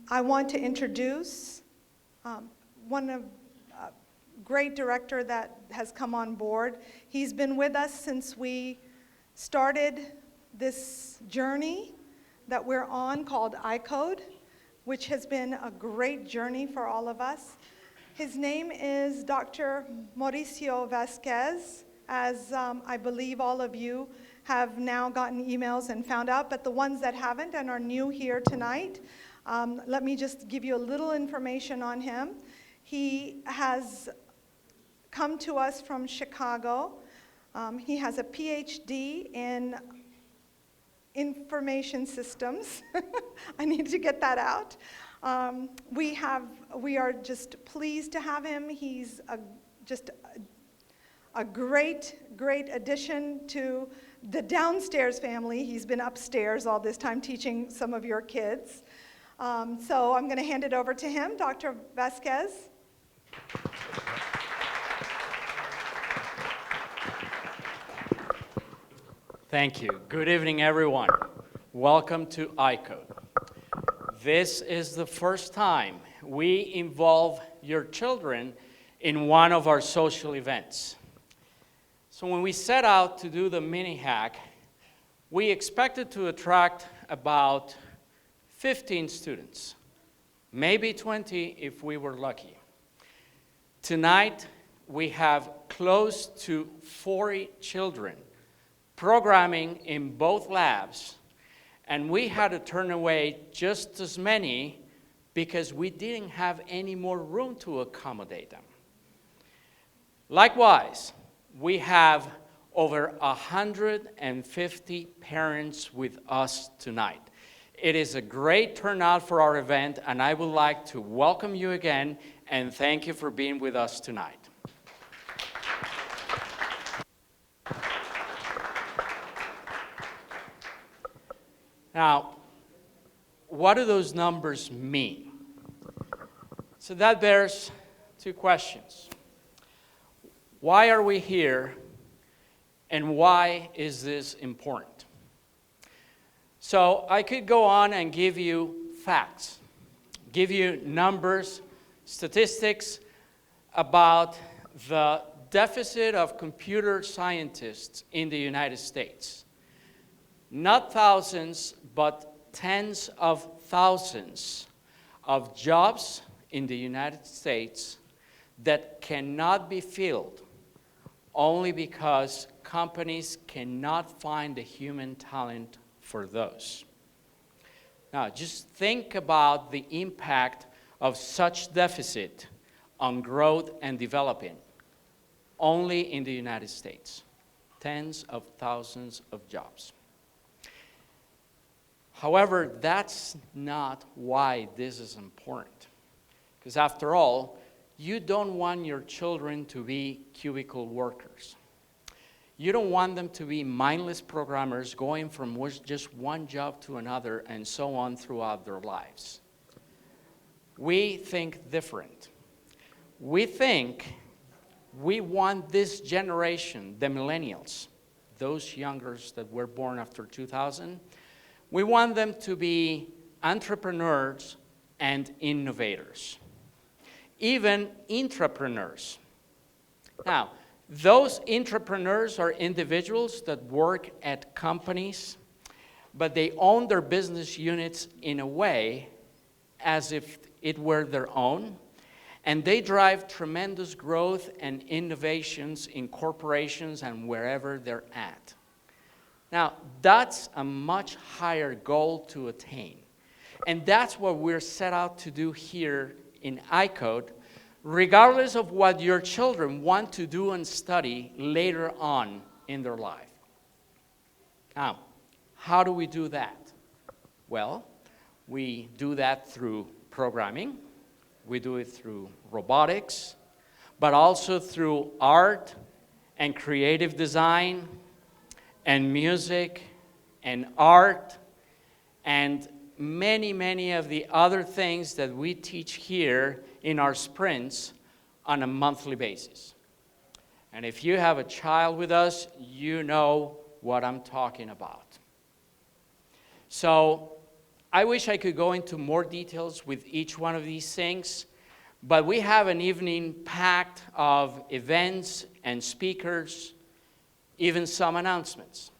I want to introduce one of great director that has come on board. He's been with us since we started this journey that we're on called iCode, which has been a great journey for all of us. His name is Dr. Mauricio Vasquez, as I believe all of you have now gotten emails and found out, but the ones that haven't and are new here tonight, let me just give you a little information on him. He has come to us from Chicago. He has a PhD in information systems. I need to get that out. We are just pleased to have him. He's just a great addition to the downstairs family. He's been upstairs all this time teaching some of your kids. So I'm going to hand it over to him, Dr. Vasquez. Thank you. Good evening, everyone. Welcome to iCode. This is the first time we involve your children in one of our social events. So when we set out to do the mini hack, we expected to attract about 15 students, maybe 20 if we were lucky. Tonight, we have close to 40 children programming in both labs, and we had to turn away just as many because we didn't have any more room to accommodate them. Likewise, we have over 150 parents with us tonight. It is a great turnout for our event, and I would like to welcome you again and thank you for being with us tonight. Now, what do those numbers mean? So that bears two questions. Why are we here, and why is this important? So I could go on and give you facts, give you numbers, statistics about the deficit of computer scientists in the United States. Not thousands, but tens of thousands of jobs in the United States that cannot be filled only because companies cannot find the human talent for those. Now, just think about the impact of such deficit on growth and development only in the United States. Tens of thousands of jobs. However, that's not why this is important. Because after all, you don't want your children to be cubicle workers. You don't want them to be mindless programmers going from just one job to another and so on throughout their lives. We think different. We think we want this generation, the millennials, those youngers that were born after 2000, we want them to be entrepreneurs and innovators, even intrapreneurs. Now, those intrapreneurs are individuals that work at companies, but they own their business units in a way as if it were their own, and they drive tremendous growth and innovations in corporations and wherever they're at. Now, that's a much higher goal to attain. And that's what we're set out to do here in iCode, regardless of what your children want to do and study later on in their life. Now, how do we do that? Well, we do that through programming. We do it through robotics, but also through art and creative design, and music, and art, and many of the other things that we teach here in our sprints on a monthly basis. And if you have a child with us, you know what I'm talking about. So I wish I could go into more details with each one of these things, but we have an evening packed of events and speakers, even some announcements.